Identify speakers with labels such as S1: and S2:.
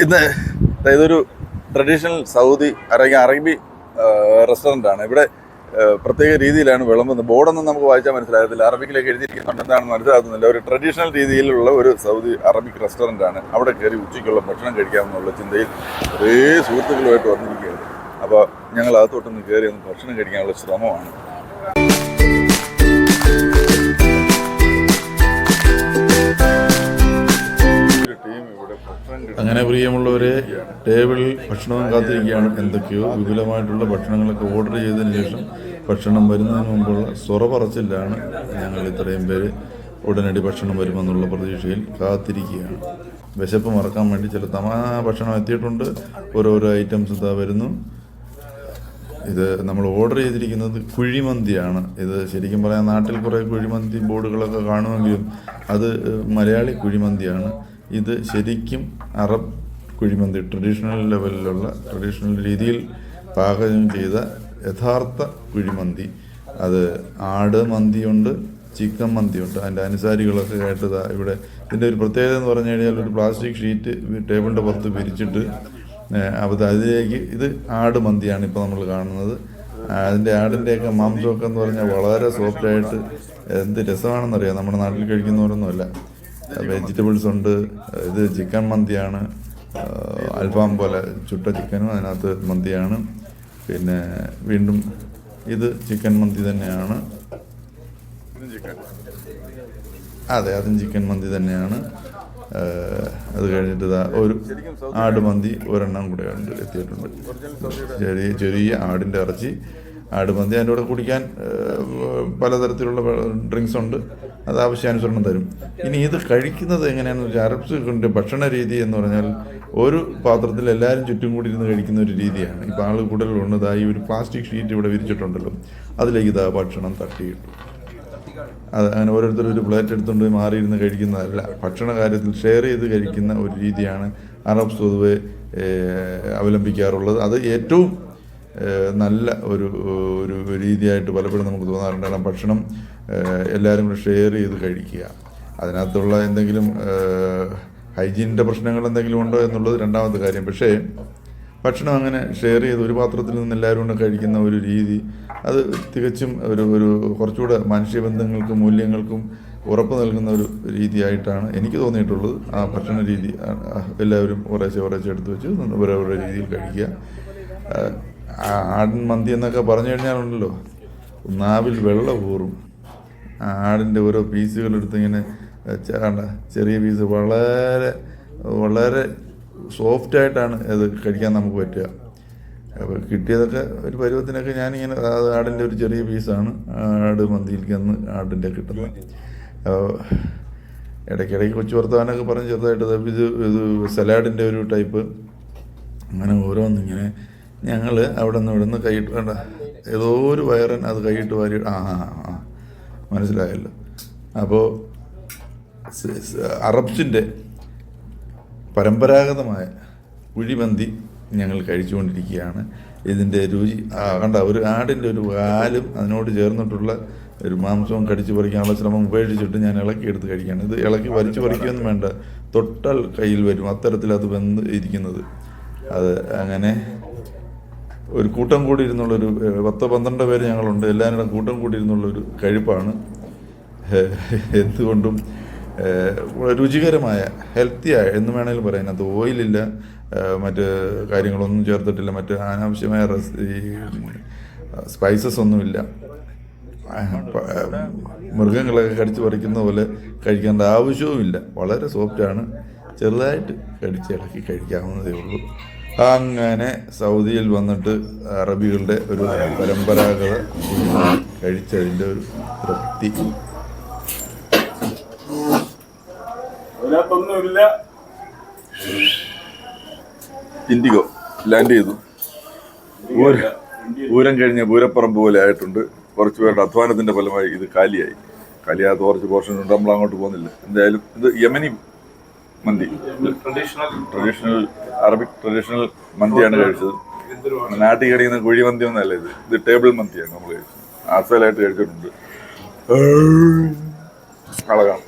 S1: ഇന്ന് ഇതൊരു traditional Saudi അറബി റെസ്റ്റോറൻ്റ് ആണ്. ഇവിടെ പ്രത്യേക രീതിയിലാണ് വിളമ്പുന്നത്. ബോർഡൊന്നും നമുക്ക് വായിച്ചാൽ മനസ്സിലാകത്തില്ല, അറബിക്കിലേക്ക് എഴുതിയിരിക്കുന്നുണ്ട്, എന്താണെന്ന് മനസ്സിലാകുന്നില്ല. ഒരു ട്രഡീഷണൽ രീതിയിലുള്ള ഒരു സൗദി അറബിക് റെസ്റ്റോറൻ്റ് ആണ്. അവിടെ കയറി ഉച്ചയ്ക്കുള്ള ഭക്ഷണം കഴിക്കാമെന്നുള്ള ചിന്തയിൽ കുറേ സുഹൃത്തുക്കളുമായിട്ട് വന്നിരിക്കുകയാണ്. അപ്പോൾ ഞങ്ങൾ അകത്തോട്ടൊന്ന് കയറി ഒന്ന് ഭക്ഷണം കഴിക്കാനുള്ള ശ്രമമാണ്.
S2: അങ്ങനെ പ്രിയമുള്ളവരെ, ടേബിളിൽ ഭക്ഷണവും കാത്തിരിക്കുകയാണ്. എന്തൊക്കെയോ വിപുലമായിട്ടുള്ള ഭക്ഷണങ്ങളൊക്കെ ഓർഡർ ചെയ്തതിന് ശേഷം ഭക്ഷണം വരുന്നതിന് മുമ്പുള്ള സൊറ പറച്ചിലാണ് ഞങ്ങൾ ഇത്രയും പേര് ഉടനടി ഭക്ഷണം വരുമെന്നുള്ള പ്രതീക്ഷയിൽ കാത്തിരിക്കുകയാണ്. വിശപ്പ് മറക്കാൻ വേണ്ടി ചില ഭക്ഷണം എത്തിയിട്ടുണ്ട്. ഓരോരോ ഐറ്റംസ് ഇതാ വരുന്നു. ഇത് നമ്മൾ ഓർഡർ ചെയ്തിരിക്കുന്നത് കുഴിമന്തിയാണ്. ഇത് ശരിക്കും പറയാൻ നാട്ടിൽ കുറേ കുഴിമന്തി ബോർഡുകളൊക്കെ കാണുമെങ്കിലും അത് മലയാളി കുഴിമന്തിയാണ്. ഇത് ശരിക്കും അറബ് കുഴിമന്തി, ട്രഡീഷണൽ ലെവലിലുള്ള ട്രഡീഷണൽ രീതിയിൽ പാചകം ചെയ്ത യഥാർത്ഥ കുഴിമന്തി. അത് ആട് മന്തിയുണ്ട്, ചിക്കൻ മന്തിയുണ്ട്. അതിൻ്റെ അനുസാരികളൊക്കെ കേട്ടതാ ഇവിടെ. ഇതിൻ്റെ ഒരു പ്രത്യേകത എന്ന് പറഞ്ഞു കഴിഞ്ഞാൽ ഒരു പ്ലാസ്റ്റിക് ഷീറ്റ് ടേബിളിൻ്റെ പുറത്ത് വിരിച്ചിട്ട് അപ്പോൾ അതിലേക്ക് ഇത് ആട് മന്തിയാണ് ഇപ്പോൾ നമ്മൾ കാണുന്നത്. അതിൻ്റെ ആടിൻ്റെയൊക്കെ മാംസമൊക്കെ എന്ന് പറഞ്ഞാൽ വളരെ സോഫ്റ്റായിട്ട് എന്ത് രസമാണെന്നറിയാം. നമ്മുടെ നാട്ടിൽ കഴിക്കുന്നവരൊന്നുമല്ല. വെജിറ്റബിൾസ് ഉണ്ട്. ഇത് ചിക്കൻ മന്തിയാണ്, അൽഫാം പോലെ ചുട്ട ചിക്കനും അതിനകത്ത് മന്തിയാണ്. പിന്നെ വീണ്ടും ഇത് ചിക്കൻ മന്തി തന്നെയാണ്. അതെ, അതും ചിക്കൻ മന്തി തന്നെയാണ്. അത് കഴിഞ്ഞിട്ട് ഒരു ആട് മന്തി ഒരെണ്ണം കൂടെ എത്തിയിട്ടുണ്ട്. ചെറിയ ആടിൻ്റെ ഇറച്ചി ആട് മന്തി. അതിൻ്റെ കൂടെ കുടിക്കാൻ പലതരത്തിലുള്ള ഡ്രിങ്ക്സ് ഉണ്ട്, അത് ആവശ്യാനുസരണം തരും. ഇനി ഇത് കഴിക്കുന്നത് എങ്ങനെയാണെന്ന് വെച്ചാൽ, അറബ്സിൻ്റെ ഭക്ഷണ രീതി എന്ന് പറഞ്ഞാൽ ഒരു പാത്രത്തിൽ എല്ലാവരും ചുറ്റും കൂടി ഇരുന്ന് കഴിക്കുന്ന ഒരു രീതിയാണ്. ഇപ്പോൾ ആൾ കൂടുതലുണ്ട്. ഈ ഒരു പ്ലാസ്റ്റിക് ഷീറ്റ് ഇവിടെ വിരിച്ചിട്ടുണ്ടല്ലോ, അതിലേക്ക് ഭക്ഷണം തട്ടിയിട്ടു. അത് അങ്ങനെ ഓരോരുത്തരും ഒരു പ്ലേറ്റ് എടുത്തുകൊണ്ട് മാറിയിരുന്ന് കഴിക്കുന്നതല്ല. ഭക്ഷണ കാര്യത്തിൽ ഷെയർ ചെയ്ത് കഴിക്കുന്ന ഒരു രീതിയാണ് അറബ്സ് പൊതുവെ അവലംബിക്കാറുള്ളത്. അത് ഏറ്റവും നല്ല ഒരു രീതിയായിട്ട് പലപ്പോഴും നമുക്ക് തോന്നാറുണ്ട്. കാരണം ഭക്ഷണം എല്ലാവരും കൂടെ ഷെയർ ചെയ്ത് കഴിക്കുക. അതിനകത്തുള്ള എന്തെങ്കിലും ഹൈജീനിൻ്റെ പ്രശ്നങ്ങൾ എന്തെങ്കിലും ഉണ്ടോ എന്നുള്ളത് രണ്ടാമത്തെ കാര്യം. പക്ഷേ ഭക്ഷണം അങ്ങനെ ഷെയർ ചെയ്ത് ഒരു പാത്രത്തിൽ നിന്ന് എല്ലാവരും കൂടെ കഴിക്കുന്ന ഒരു രീതി, അത് തികച്ചും ഒരു കുറച്ചുകൂടെ മനുഷ്യബന്ധങ്ങൾക്കും മൂല്യങ്ങൾക്കും ഉറപ്പ് നൽകുന്ന ഒരു രീതിയായിട്ടാണ് എനിക്ക് തോന്നിയിട്ടുള്ളത്. ആ ഭക്ഷണ രീതി എല്ലാവരും കുറേശ്ശെ എടുത്ത് വെച്ച് ഓരോ രീതിയിൽ കഴിക്കുക. ആടിൻ മന്തി എന്നൊക്കെ പറഞ്ഞു കഴിഞ്ഞാലുണ്ടല്ലോ, നാവിൽ വെള്ളം ഊറും. ആടിൻ്റെ ഓരോ പീസുകളെടുത്ത് ഇങ്ങനെ ചെറിയ പീസ് വളരെ വളരെ സോഫ്റ്റായിട്ടാണ് അത് കഴിക്കാൻ നമുക്ക് പറ്റുക. അപ്പോൾ കിട്ടിയതൊക്കെ ഒരു പരുവത്തിനൊക്കെ ഞാനിങ്ങനെ ആടിൻ്റെ ഒരു ചെറിയ പീസാണ് ആട് മന്തിയിലേക്ക് അന്ന് ആടിൻ്റെ കിട്ടുന്നത്. ഇടയ്ക്കിടയ്ക്ക് കൊച്ചു വർത്തമാനമൊക്കെ പറഞ്ഞ് ചെറുതായിട്ട് ഇത് സലാഡിൻ്റെ ഒരു ടൈപ്പ്. അങ്ങനെ ഓരോന്നിങ്ങനെ ഞങ്ങൾ അവിടെ നിന്ന് കൈയിട്ട് വേണ്ട ഏതോ ഒരു വയറൻ അത് കൈയിട്ട് വാരി മനസ്സിലായല്ലോ. അപ്പോൾ അറബ്സിൻ്റെ പരമ്പരാഗതമായ കുഴിമന്തി ഞങ്ങൾ കഴിച്ചുകൊണ്ടിരിക്കുകയാണ്. ഇതിൻ്റെ രുചി കണ്ട, ഒരു ആടിൻ്റെ ഒരു കാലും അതിനോട് ചേർന്നിട്ടുള്ള ഒരു മാംസവും കടിച്ചു പറിക്കാനുള്ള ശ്രമം ഉപേക്ഷിച്ചിട്ട് ഞാൻ ഇളക്കിയെടുത്ത് കഴിക്കുകയാണ്. ഇത് ഇളക്കി വലിച്ചു പറിക്കുകയൊന്നും വേണ്ട, തൊട്ടാൽ കയ്യിൽ വരും, അത്തരത്തിൽ അത് വെന്ത് ഇരിക്കുന്നത്. അത് അങ്ങനെ ഒരു കൂട്ടം കൂടി ഇരുന്നുള്ളൊരു 10-12 പേര് ഞങ്ങളുണ്ട്. എല്ലാവരുടെ കൂട്ടം കൂടി ഇരുന്നുള്ളൊരു കഴിപ്പാണ്. എന്തുകൊണ്ടും രുചികരമായ ഹെൽത്തിയായ എന്ന് വേണമെങ്കിലും പറയാം. അതിനകത്ത് ഓയിലില്ല, മറ്റ് കാര്യങ്ങളൊന്നും ചേർത്തിട്ടില്ല, മറ്റ് അനാവശ്യമായ സ്പൈസസ് ഒന്നുമില്ല. മൃഗങ്ങളൊക്കെ കടിച്ചു പറിക്കുന്ന പോലെ കഴിക്കേണ്ട ആവശ്യവുമില്ല. വളരെ സോഫ്റ്റാണ്. ചെറുതായിട്ട് ഇളക്കി കഴിക്കാവുന്നതേ ഉള്ളൂ. അങ്ങനെ സൗദിയിൽ വന്നിട്ട് അറബികളുടെ ഒരു പരമ്പരാഗത കഴിച്ചതിൻ്റെ ഒരു തൃപ്തി.
S1: ഇൻഡിഗോ ലാൻഡ് ചെയ്തു. പൂരം കഴിഞ്ഞ പൂരപ്പറമ്പ് പോലെ ആയിട്ടുണ്ട്. കുറച്ച് പേരുടെ അധ്വാനത്തിൻ്റെ ഫലമായി ഇത് കാലിയാകാത്ത കുറച്ച് പോർഷൻ ഉണ്ട്. നമ്മൾ അങ്ങോട്ട് പോകുന്നില്ല. എന്തായാലും ഇത് യമനി മന്തി, ട്രഡീഷണൽ അറബിക് ട്രഡീഷണൽ മന്തിയാണ് കഴിച്ചത്. നാട്ടിൽ കഴിക്കുന്ന കുഴി മന്തി ഒന്നല്ല ഇത് ടേബിൾ മന്തിയാണ് നമ്മൾ കഴിച്ചത്. അസലായിട്ട് കഴിച്ചിട്ടുണ്ട്. അളകാം.